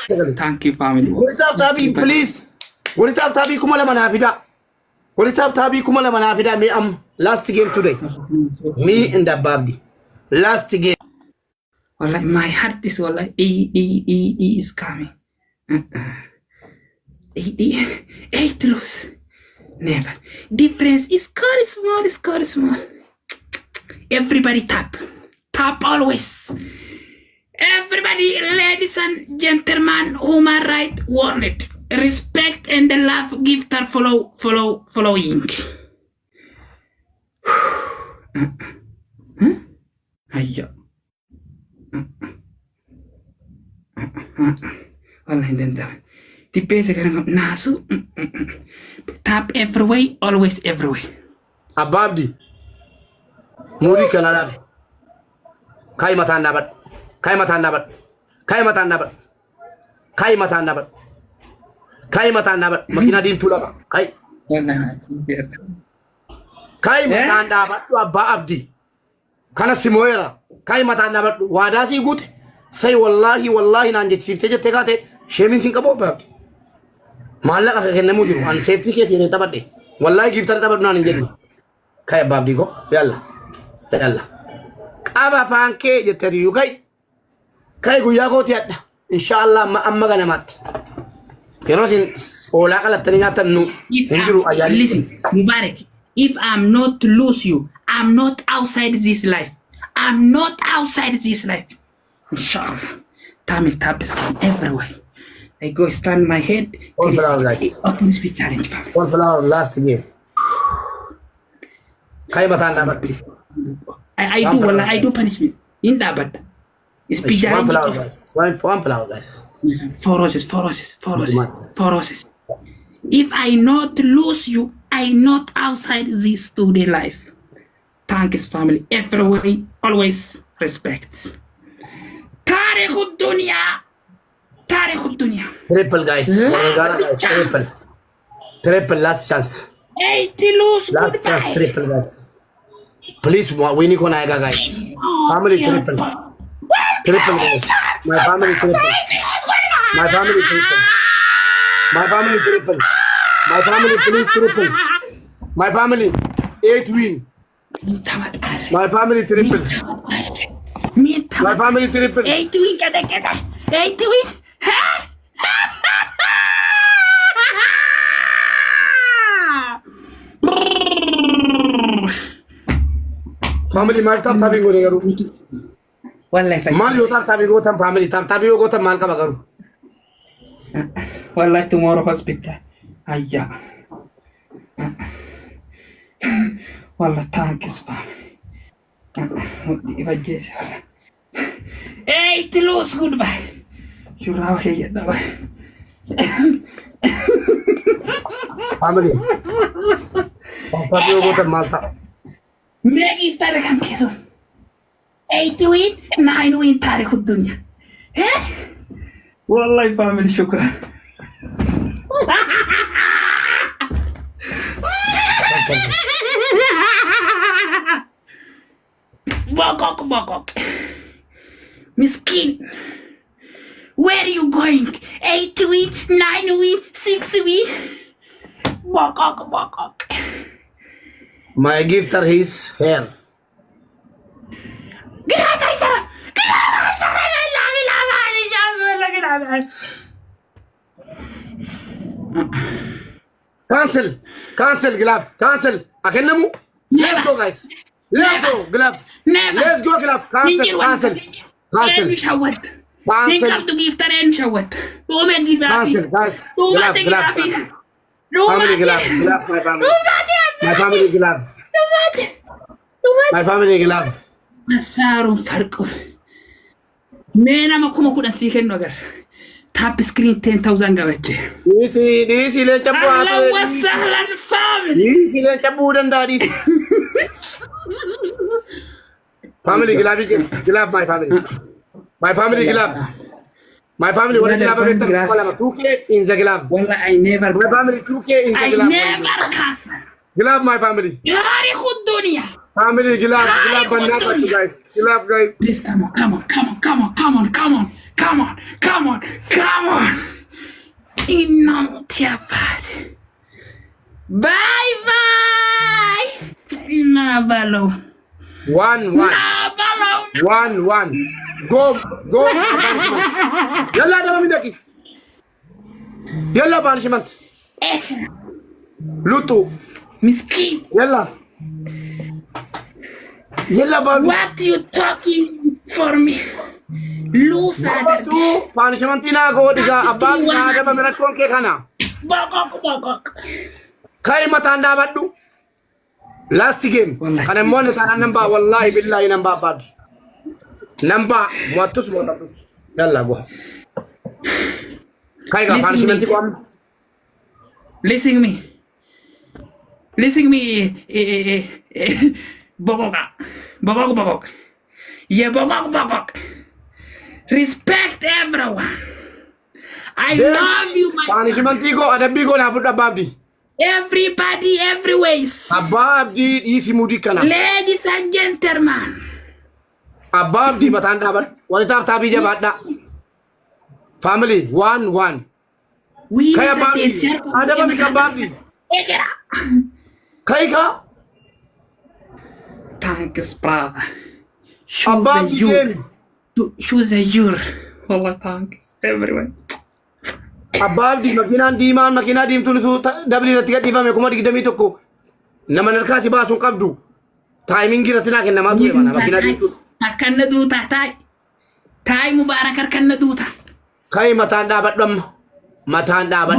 Thank you, family. What's up, Tabi? Please. What's up, Tabi? Kumala manafida. What's up, Tabi? Kumala manafida. Me, last game today. Me and Abba Abdi. Last game. Wallahi, my heart is wallahi, he is coming. Eight lose. Never. Difference is score small. Everybody tap. Tap always. Everybody, ladies and gentlemen, human right world. Respect and love, give her following. Ayo. Wallahi denda. Tipe sekarang nasu. Tap everywhere, always everywhere. Abba Abdi. Muri kanala. Kai matan dapat. Kai matan dapat. Makina din tulaka. Kai. Kai matan dapat tu Abba Abdi. Kana simoera. Kai matan dapat wadasi gut. Say wallahi nanjit sifte jette kate shemin sin kabo Abba Abdi. Mahalla ka kenne mujiru an safety ke tire tabade. Wallahi giftar tabat nan jenni. Kai Abba Abdi ko. Yalla. Aba fanke jette yu kai. Kai guya ko tiada. Inshallah amma gana mat. Keno sin ola kala taninya tanu. Listen, Mubarak, if I'm not to lose you, I'm not outside this life. Inshallah. Tamil tap is everywhere. I go stand my head. One flower, guys. Open speed challenge. One flower, last game. Kai matan dapat please. I do punishment. In that but it's one flower, guys. One flower, guys. Four roses. If I not lose you, I not outside this today life. Thanks, family. Everywhere, always respect. Tarikh dunya. Triple, guys. Triple, last chance. 80 lose. Last chance, triple, guys. Please, we need to guys. Family triple. Triple, guys. My family triple. Please triple. My family 8 win. My family triple. My family triple. 8 win kata. 8 win. Family mal tap tabi go garu. Wallahi mal yo tap tabi go tam family tap tabi go tam mal ka bagaru. Wallahi tomorrow hospital. Ayya. Wallahi thanks family. If I get 8 lose goodbye. You raw here now. Family. Tabi go tam mal tap. Make if Tarek can get 8 win, 9 win Tarek dunya. Eh? Wallahi family shukran. Bokok. Miskin. Where are you going? 8 win, 9 win, 6 win. Bokok. My gift are his hair. Cancel, Glab. Cancel. Akennamu. Let's go, guys. Let's go, Glab. Let's go, Glab. Cancel. Think up to gift and shawat. Don't make give up. Cancel, guys. Glab. Family Glab. My family glove. My family glove. Nasarun farko. Mena makuma kuda siken nogar. Tap screen 10,000 gawache. Disi le chapu atu. Ahlan wa sahlan family. Disi le chapu dan dari. Family glove my family. My family glove. My family what glove better wala 2K in the glove. Wala I never. My family 2K in the glove. I never casa. Glove my family. Tarikh dunya. Family, gilab banana guys. Gilab guys. Please come on. Inam tiapat. Bye. Nabalo. 1-1. 1-1. Go. Yalla dama mindaki. Yalla punishment. Lutu. Miskin. Yalla baby. What you talking for me? Loser. Tu punishment ina go diga abba na dama mera kon ke khana. Bokok. Kai matanda baddu. Last game. Kana mone sana namba wallahi billahi namba bad. Namba muatus. Yalla go. Kai ga punishment ko am. Listen me. Bokok. Yeah, bokok. Respect everyone. I love you, my punishment ko adabi ko na Abba Abdi. everybody, everywhere. Abba Abdi isi mudi kana. Ladies and gentlemen. Abba Abdi matanda ban. Wala tabi jabada. Family 1-1. We Kaya Abba Abdi. Ada ba bika Abba Abdi? Kaya ka? Thanks, brother. Abba Abdi. Shoes are your. Wallah, thanks everyone. Abba Abdi makina dim tulusu dabli natiga difame kuma digdami tokko. Nama narkasi baasun qabdu. Timing gira tinake nama tu mana makina dim. Akanna duuta taay Mubarak akanna duuta. Kai matanda badam. Matanda bad.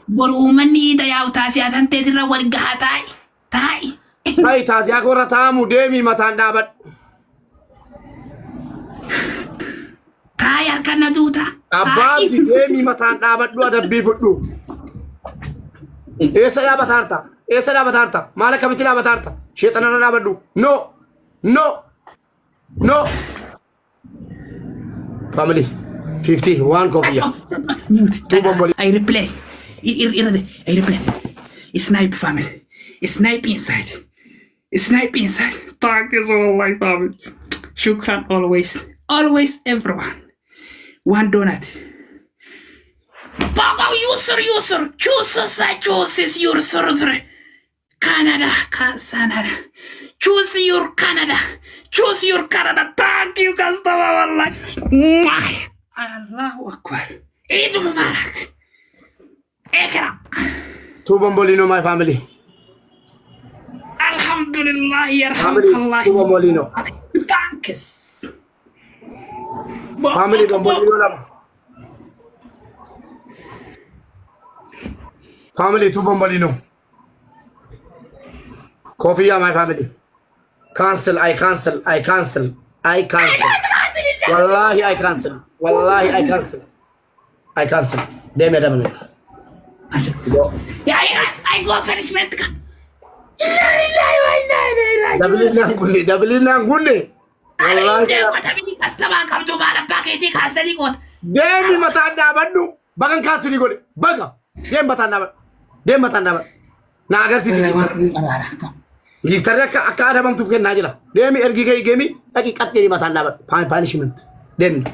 Boru manni da yaw taasi atante tira wal gahatai. Taay. Kai taasi akora taamu demi matanda bad. Taay akanna duuta. Abba Abdi demi matanda bad do adabbi fuddu. Esa da batarta. Malaka bitila batarta. Shaytan na baddu. No. Family 51 copy. Two bomboli. I replay. I replay. Snipe family. Snipe inside. Thank you so much, family. Shukran always everyone. One donut. Boko user. Choose your Canada. Choose your Canada. Thank you, customer. Wallahi. Allahu Akbar. Eid Mubarak. Ekra. Two bombolino, my family. Alhamdulillah. Family, two bombolino. Thanks. Family bombolino lam. Family two bombolino. Coffee, my family. Cancel. I cancel. Wallahi, I cancel. They made a minute. Yeah, I go punishment. Double in Nangunde. Demi matanda badu. Bagan kasiri gode. Baga. Dem matanda. Naga sisi. Giftara ka ada bang tufken najla. Demi ergi kai gemi. Aki katri matanda bad. Punishment. Demi.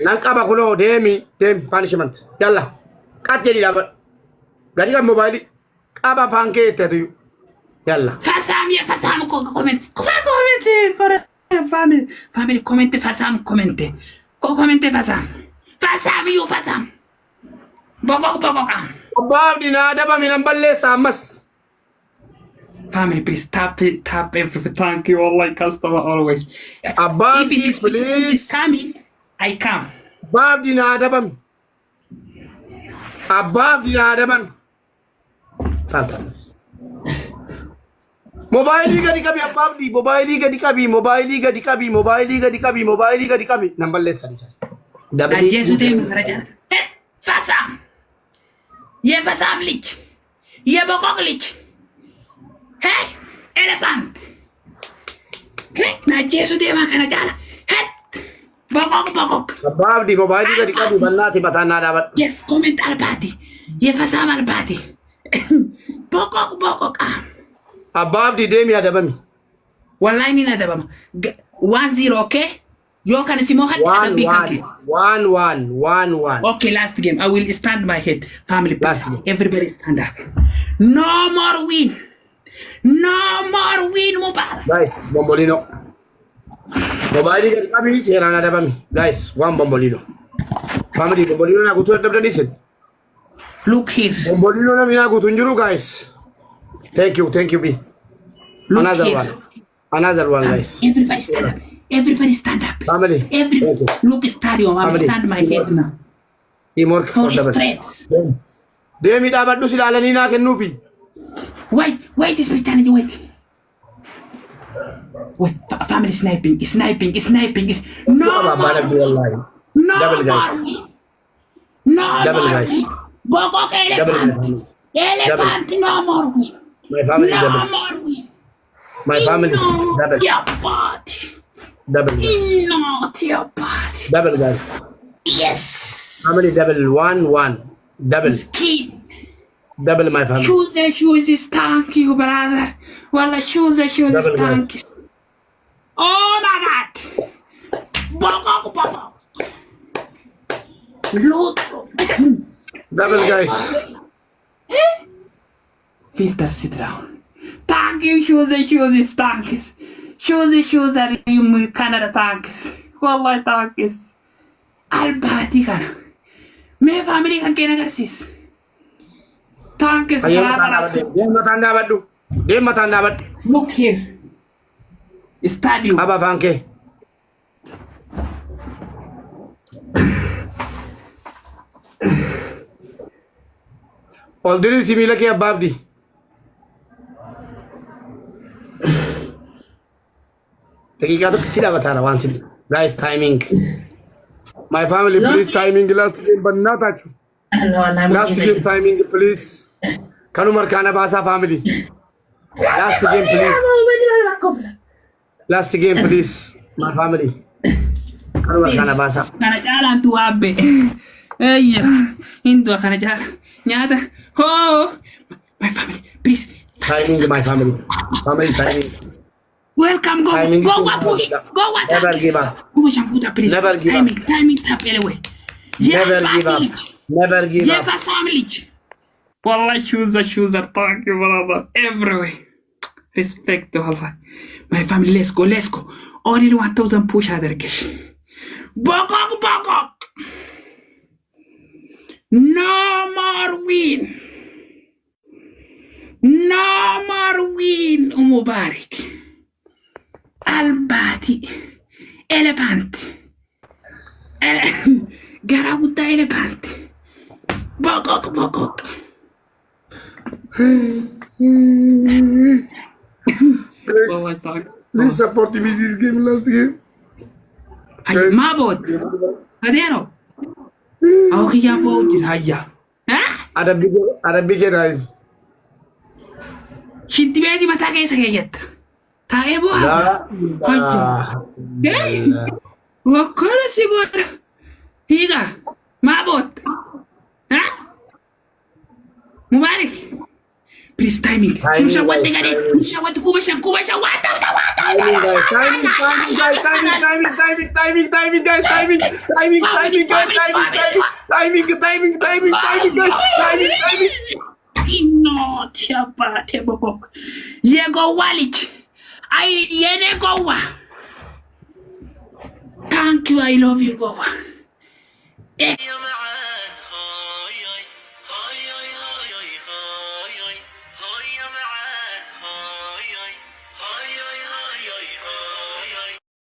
Nankaba kuno demi punishment. Yalla. Katri dabat. Gadi ka mobile. Kaba fanke tetu. Yalla. Fasam comment. Family comment fasam comment. Fasam. Bokok. Abba Abdi na daba minamballe samas. Family, please tap everything. Thank you, all like customer always. Abba If it is coming, I come. Abba Abdi na daban. Tata. Mobile gadi kabi Abba Abdi. Mobile gadi kabi. Namballe sari. Jesu te marajan. Fasam. Ye fasam lik. Ye bokok lik. Hey, elephant. Hey, na Jesu te makana jala. Hey, Bokok. Abba Abdi mobile ka di kabu bannati matana dapat. Yes, comment Albati. Yefasam Albati. Bokok. Abba Abdi demi ada bami. Wallahi ni na da bama. 1-0, okay? Yo can see more 1-1. Okay, last game. I will stand my head. Family, Last game. everybody stand up. No more win, Mubarak. Guys, Bombolino. Mobile ka di kami sira na ada bami. Guys, one Bombolino. Family Bombolino na kutu ada nisin. Look here. Bombolino na mina kutunjuru guys. Thank you B. Look Another one guys. Everybody stand up. Family. Look stadium. I'm Family. stand my head now. Teamwork For for double. straights. Demi dapat du sila alani na kenufi. Wait, this pretend wait. Wait, family sniping. Is no more. No Double more guys. win. No Double more guys. win. Bokok elephant. Elephant no more win. My family No double. more win. My family No, double. your party. Double guys. Not your party. Double guys. Yes. Family double 1-1. Double. Skin. Double my family. Shoes is thank you, brother. Well, shoes is Double thank you. Oh my God. Bokok. Loot. Double guys. Filter, sit down. Thank you, shoes is thank you. Shoes are you Canada thanks. Wallahi thanks. Albati kana. Me family kan kena garsis. Thanks, brother. Dia matan dapat. Look here. Stadium. Apa bangke? Already similar ke Abba Abdi. देखिएगा तो कितना बता रहा वहाँ से guys timing my family please timing last game बनना था last game timing please kanumar kana basa family last game please my family kanumar kana basa kana jalan tu abbe iya into kana jalan nyata oh my family please timing my family timing. Welcome, go push, go what? Never give up. Never give up. Timing tap anyway. Never give up. Never give up. Yeah, sandwich. Wallah, shoes are thank you, brother. Everywhere. Respect to Allah. My family, let's go. Only 1,000 push other cash. Bokok. No more win. Mubarik. Albati. Elephant. Garabuta elephant. Bokok. Please support me this game, last game. Ay, mabot. Adero. Ako kaya po haya. Ha? Ada bigger time. Shinti beti matake sa kayet. Tae bo. Hey. Wakala siguro. Higa. Mabot. Ha? Mubarik. Please timing. Shusha wate gani. Shusha wate kubasha wata. Timing guys. No, tiapa tebok. Yego walik. I yene gowa. Thank you. I love you, Gowa.